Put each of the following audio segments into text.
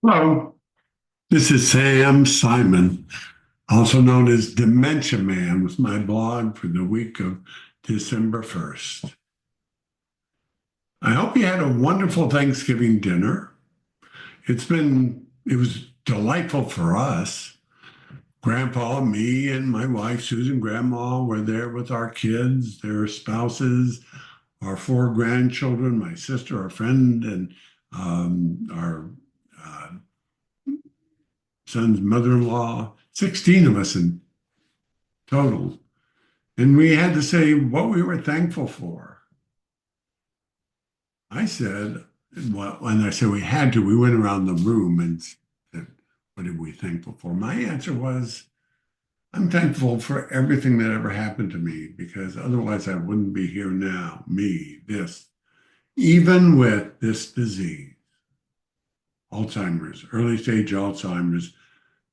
Hello, this is Sam Simon, also known as Dementia Man, with my blog for the week of December 1st. I hope you had a wonderful Thanksgiving dinner. It was delightful for us. Grandpa, me, and my wife, Susan, Grandma were there with our kids, their spouses, our four grandchildren, my sister, our friend, and our uh, son's mother-in-law, 16 of us in total. And we had to say what we were thankful for. I said, well, when I said we had to, we went around the room and said, what are we thankful for? My answer was, I'm thankful for everything that ever happened to me because otherwise I wouldn't be here now, even with this disease, Alzheimer's, early stage Alzheimer's,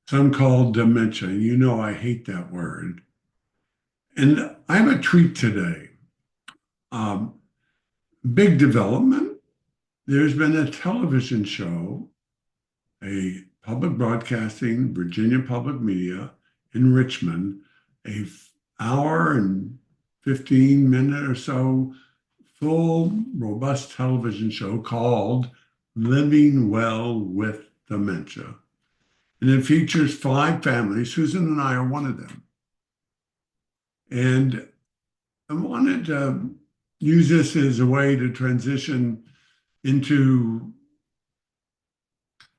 some call dementia. You know, I hate that word. And I have a treat today. Um, Big development. There's been a television show, a public broadcasting, Virginia Public Media in Richmond, a hour and 15-minute or so full, robust television show called Living Well with Dementia. And it features five families. Susan and I are one of them. And I wanted to use this as a way to transition into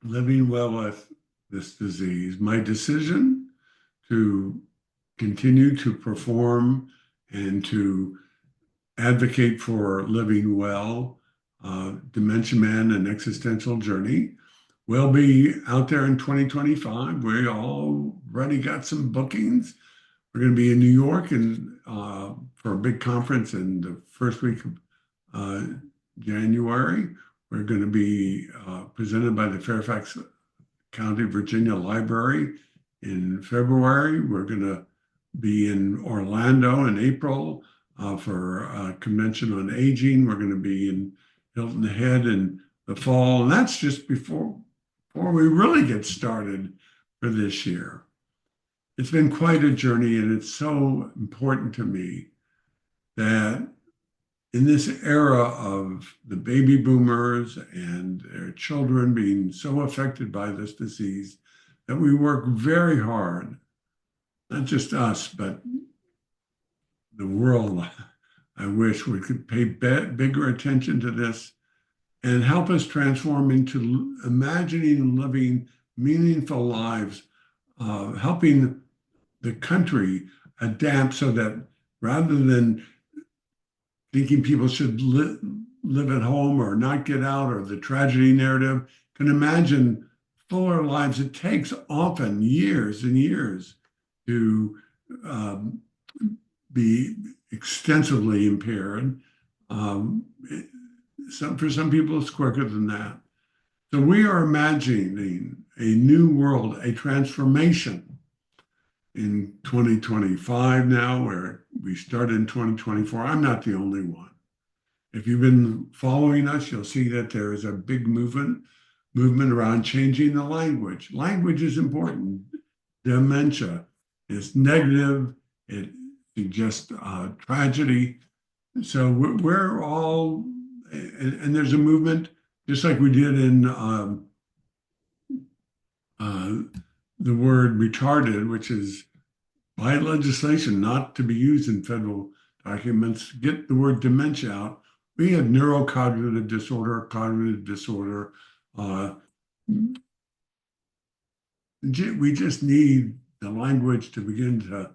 living well with this disease. My decision to continue to perform and to advocate for living well, Dementia Man, an existential journey, will be out there in 2025. We already got some bookings. We're going to be in New York and for a big conference in the first week of January. We're going to be presented by the Fairfax County, Virginia Library in February. We're going to be in Orlando in April for a convention on aging. We're going to be in Hilton Head in the fall. And that's just before we really get started for this year. It's been quite a journey, and it's so important to me that in this era of the baby boomers and their children being so affected by this disease, that we work very hard, not just us, but the world. I wish we could pay bigger attention to this and help us transform into imagining and living meaningful lives, helping the country adapt so that rather than thinking people should live at home or not get out, or the tragedy narrative, can imagine fuller lives. It takes often years and years to be extensively impaired. For some people, it's quicker than that. So we are imagining a new world, a transformation in 2025 now, where we started in 2024. I'm not the only one. If you've been following us, you'll see that there is a big movement around changing the language. Language is important. Dementia is negative. It suggests tragedy. So we're all, and there's a movement, just like we did in the word retarded, which is by legislation not to be used in federal documents, get the word dementia out. We had neurocognitive disorder, cognitive disorder. We just need the language to begin to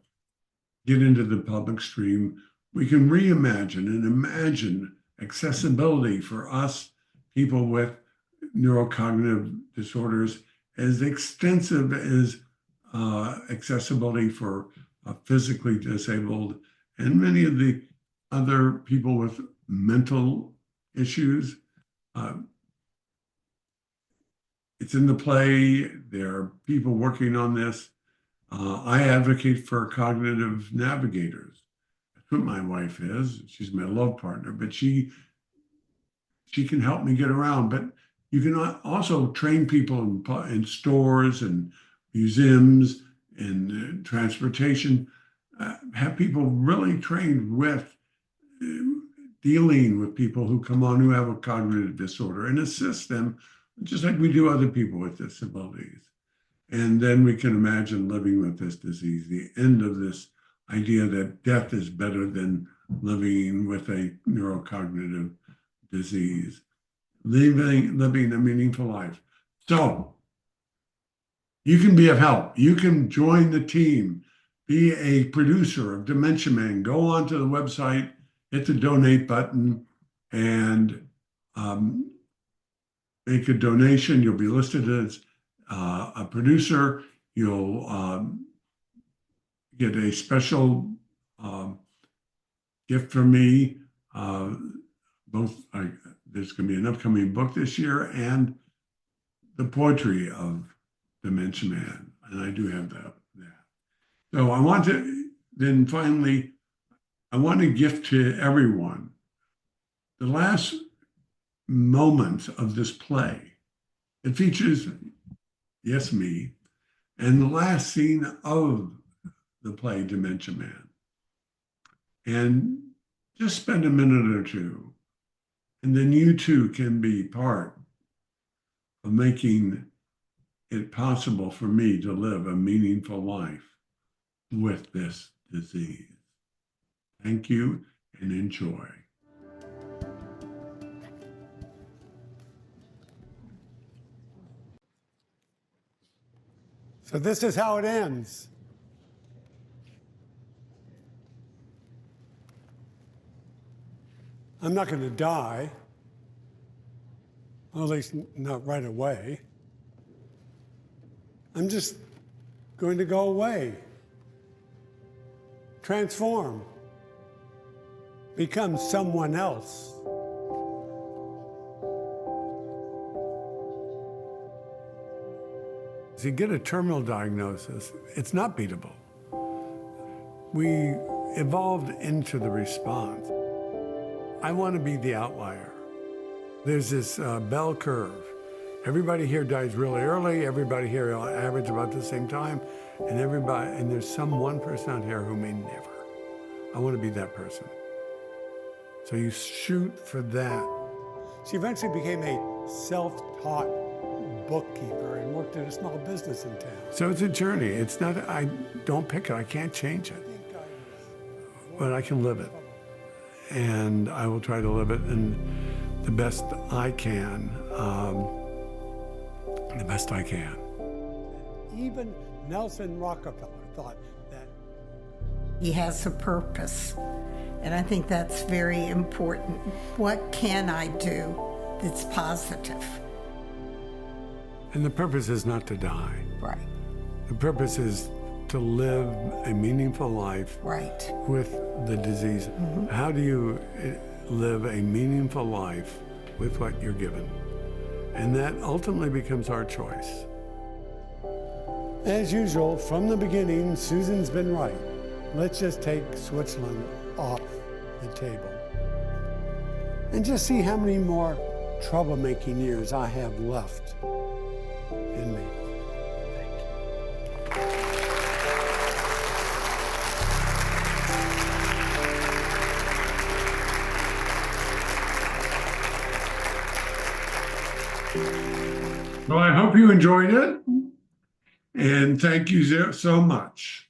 get into the public stream. We can reimagine and imagine accessibility for us, people with neurocognitive disorders, as extensive as accessibility for physically disabled and many of the other people with mental issues. It's in the play. There are people working on this. I advocate for cognitive navigators. That's what my wife is. She's my love partner, but she can help me get around. But You can also train people in stores and museums and transportation, have people really trained with dealing with people who come on who have a cognitive disorder and assist them just like we do other people with disabilities. And then we can imagine living with this disease, the end of this idea that death is better than living with a neurocognitive disease, living a meaningful life. So you can be of help. You can join the team, be a producer of Dementia Man. Go onto the website, hit the donate button, and make a donation. You'll be listed as a producer. You'll get a special gift from me. There's going to be an upcoming book this year and the poetry of Dementia Man, and I do have that. So I want to then finally, I want to gift to everyone the last moment of this play. It features, yes, me, and the last scene of the play Dementia Man. And just spend a minute or two, and then you too can be part of making it possible for me to live a meaningful life with this disease. Thank you and enjoy. So this is how it ends. I'm not going to die, well, at least not right away. I'm just going to go away, transform, become someone else. If you get a terminal diagnosis, it's not beatable. We evolved into the response. I want to be the outlier. There's this bell curve. Everybody here dies really early. Everybody here average about the same time, and there's some 1% out here who may never. I want to be that person. So you shoot for that. She eventually became a self-taught bookkeeper and worked at a small business in town. So it's a journey. It's not, I don't pick it. I can't change it. But I can live it. And I will try to live it in the best I can. The best I can. Even Nelson Rockefeller thought that he has a purpose, and I think that's very important. What can I do that's positive? And the purpose is not to die. Right. The purpose is to live a meaningful life right. with the disease. Mm-hmm. How do you live a meaningful life with what you're given? And that ultimately becomes our choice. As usual, from the beginning, Susan's been right. Let's just take Switzerland off the table and just see how many more troublemaking years I have left in me. Well, I hope you enjoyed it, and thank you so much.